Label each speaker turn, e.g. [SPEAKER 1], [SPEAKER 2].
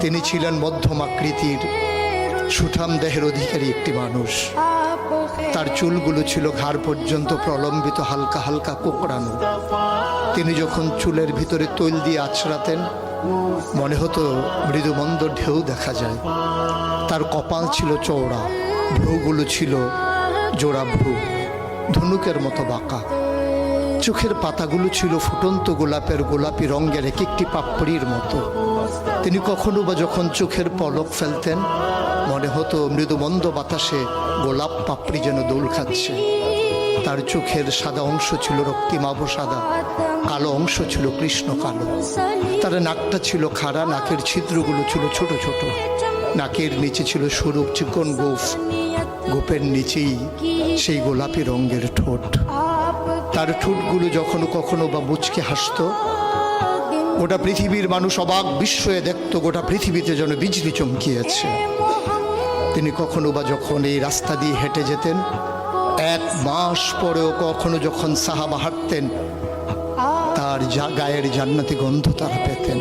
[SPEAKER 1] তিনি ছিলেন মধ্যম আকৃতির সুঠাম দেহের অধিকারী একটি মানুষ। তার চুলগুলো ছিল ঘাড় পর্যন্ত প্রলম্বিত, হালকা হালকা কোকড়ানো। তিনি যখন চুলের ভিতরে তৈল দিয়ে আছড়াতেন মনে হতো মৃদুমন্দ ঢেউ দেখা যায়। তার কপাল ছিল চওড়া, ভ্রুগুলো ছিল জোড়া ভ্রু, ধনুকের মতো বাঁকা। চোখের পাতাগুলো ছিল ফুটন্ত গোলাপের গোলাপি রঙের এক একটি পাপড়ির মতো। তিনি কখনো বা যখন চোখের পলক ফেলতেন মনে হতো মৃদুমন্দ বাতাসে গোলাপ পাপড়ি যেন দোল খাচ্ছে। তার চোখের সাদা অংশ ছিল রক্তিমাভ সাদা, কালো অংশ ছিল কৃষ্ণ কালো। তার নাকটা ছিল খাড়া, নাকের ছিদ্রগুলো ছিল ছোট ছোট। নাকের নিচে ছিল সরু চিকন গোঁফ, গোঁফের নিচেই সেই গোলাপি রঙের ঠোঁট। তার ঠোঁটগুলো যখনো কখনো বা মুচকে হাসত, গোটা পৃথিবীর মানুষ অবাক বিস্ময়ে দেখত গোটা পৃথিবীতে যেন বিজলি চমকিয়েছে। তিনি কখনো বা যখন এই রাস্তা দিয়ে হেঁটে যেতেন, 1 মাস পরেও কখনো যখন সাহাবা হাঁটতেন, তার গায়ের জান্নাতি গন্ধ তারা পেতেন।